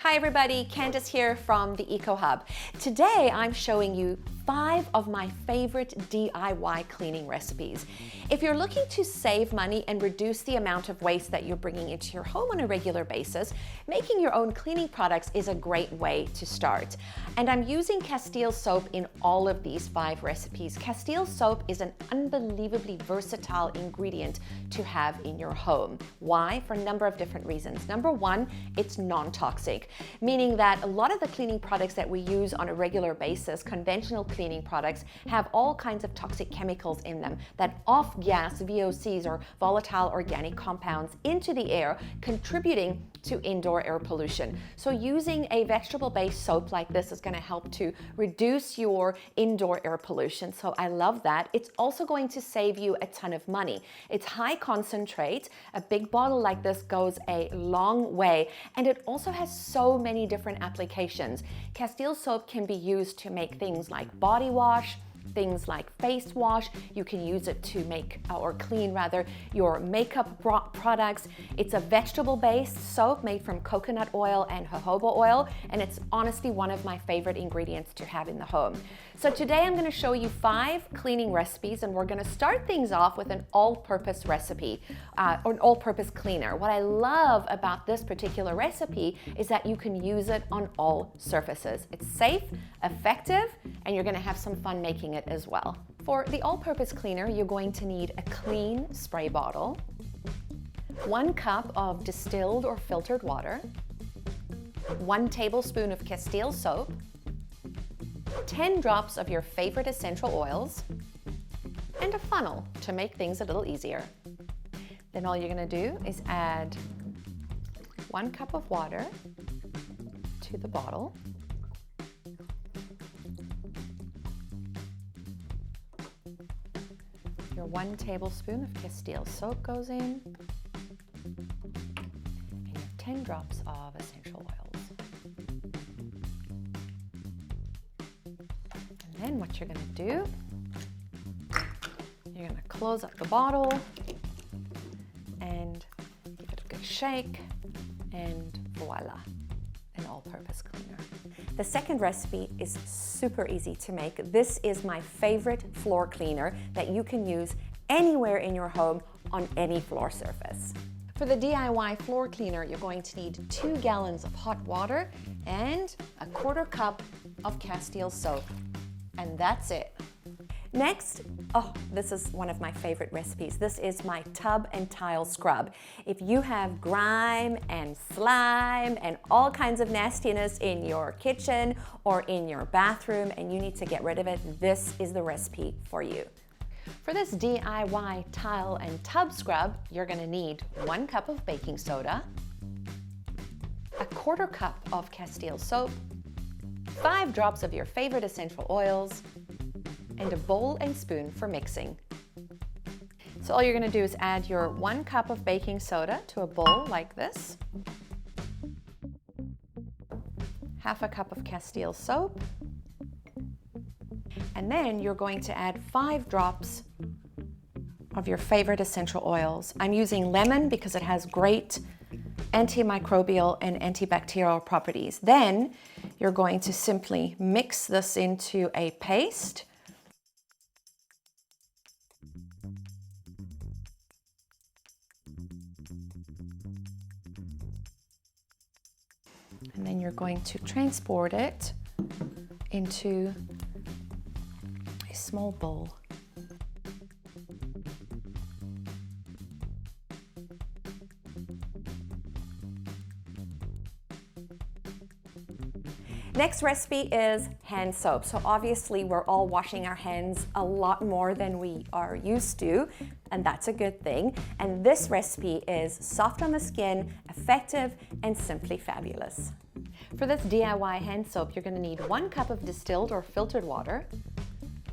Hi everybody, Candice here from the Eco Hub. Today I'm showing you 5 of my favorite DIY cleaning recipes. If you're looking to save money and reduce the amount of waste that you're bringing into your home on a regular basis, making your own cleaning products is a great way to start. And I'm using Castile soap in all of these 5 recipes. Castile soap is an unbelievably versatile ingredient to have in your home. Why? For a number of different reasons. Number one, it's non-toxic, meaning that a lot of the cleaning products that we use on a regular basis, conventional cleaning products, have all kinds of toxic chemicals in them that off-gas VOCs or volatile organic compounds into the air, contributing to indoor air pollution. So using a vegetable-based soap like this is going to help to reduce your indoor air pollution. So I love that. It's also going to save you a ton of money. It's high concentrate. A big bottle like this goes a long way, and it also has so many different applications. Castile soap can be used to make things like body wash, things like face wash. You can use it to make or clean rather your makeup products. It's a vegetable-based soap made from coconut oil and jojoba oil, and it's honestly one of my favorite ingredients to have in the home. So today I'm going to show you 5 cleaning recipes, and we're going to start things off with an all-purpose recipe or an all-purpose cleaner. What I love about this particular recipe is that you can use it on all surfaces. It's safe, effective, and you're going to have some fun making it as well. For the all-purpose cleaner, you're going to need a clean spray bottle, 1 cup of distilled or filtered water, 1 tablespoon of Castile soap, 10 drops of your favorite essential oils, and a funnel to make things a little easier. Then all you're going to do is add 1 cup of water to the bottle. Your 1 tablespoon of Castile soap goes in, and your 10 drops of essential oils. And then what you're going to do, you're going to close up the bottle and give it a good shake, and voila, an all-purpose cleaner. The second recipe is super easy to make. This is my favorite floor cleaner that you can use anywhere in your home on any floor surface. For the DIY floor cleaner, you're going to need 2 gallons of hot water and a 1/4 cup of Castile soap. And that's it. Next, this is one of my favorite recipes. This is my tub and tile scrub. If you have grime and slime and all kinds of nastiness in your kitchen or in your bathroom and you need to get rid of it, this is the recipe for you. For this DIY tile and tub scrub, you're going to need 1 cup of baking soda, a 1/4 cup of Castile soap, 5 drops of your favorite essential oils, and a bowl and spoon for mixing. So all you're going to do is add your 1 cup of baking soda to a bowl like this, 1/2 cup of Castile soap, and then you're going to add 5 drops of your favorite essential oils. I'm using lemon because it has great antimicrobial and antibacterial properties. Then you're going to simply mix this into a paste. And then you're going to transport it into a small bowl. Next recipe is hand soap. So obviously we're all washing our hands a lot more than we are used to, and that's a good thing. And this recipe is soft on the skin, effective, and simply fabulous. For this DIY hand soap, you're going to need 1 cup of distilled or filtered water,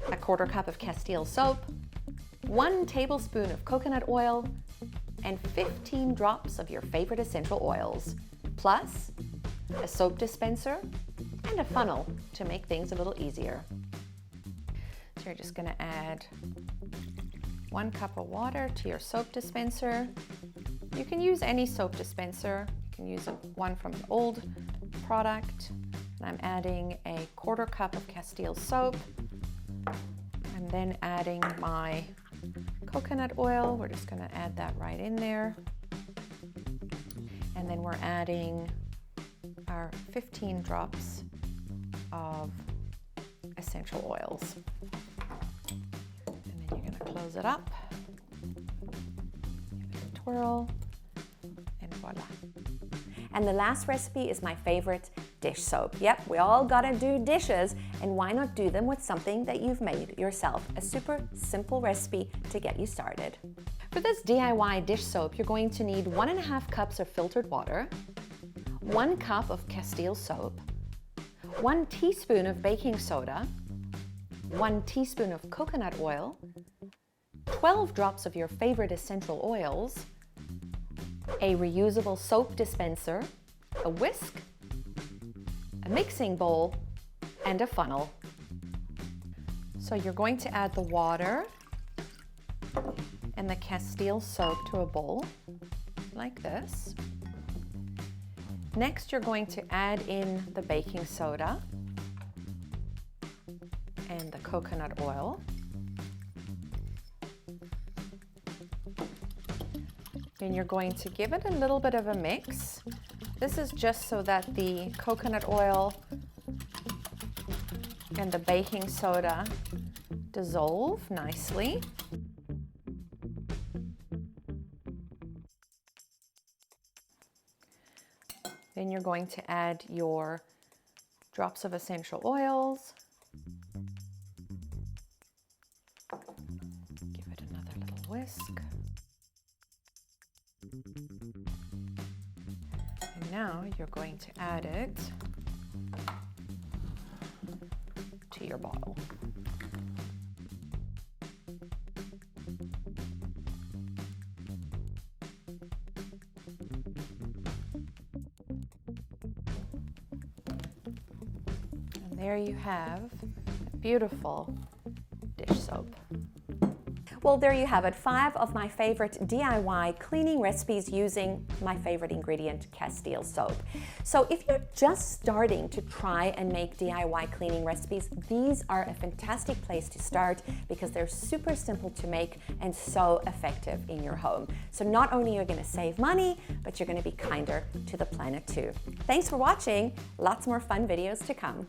a 1/4 cup of Castile soap, 1 tablespoon of coconut oil, and 15 drops of your favorite essential oils, plus a soap dispenser and a funnel to make things a little easier. So you're just going to add 1 cup of water to your soap dispenser. You can use any soap dispenser. You can use one from an old product. And I'm adding a 1/4 cup of Castile soap. I'm then adding my coconut oil. We're just going to add that right in there. And then we're adding our 15 drops of essential oils. And then you're going to close it up, give it a twirl, and voila. And the last recipe is my favorite, dish soap. Yep, we all gotta do dishes, and why not do them with something that you've made yourself? A super simple recipe to get you started. For this DIY dish soap, you're going to need 1.5 cups of filtered water, 1 cup of Castile soap, 1 teaspoon of baking soda, 1 teaspoon of coconut oil, 12 drops of your favorite essential oils, a reusable soap dispenser, a whisk, a mixing bowl, and a funnel. So you're going to add the water and the Castile soap to a bowl, like this. Next, you're going to add in the baking soda and the coconut oil. Then you're going to give it a little bit of a mix. This is just so that the coconut oil and the baking soda dissolve nicely. Then you're going to add your drops of essential oils. Give it another little whisk. And now you're going to add it to your bottle. And there you have a beautiful dish soap. Well, there you have it, 5 of my favorite DIY cleaning recipes using my favorite ingredient, Castile soap. So if you're just starting to try and make DIY cleaning recipes, these are a fantastic place to start because they're super simple to make and so effective in your home. So not only are you going to save money, but you're going to be kinder to the planet too. Thanks for watching. Lots more fun videos to come.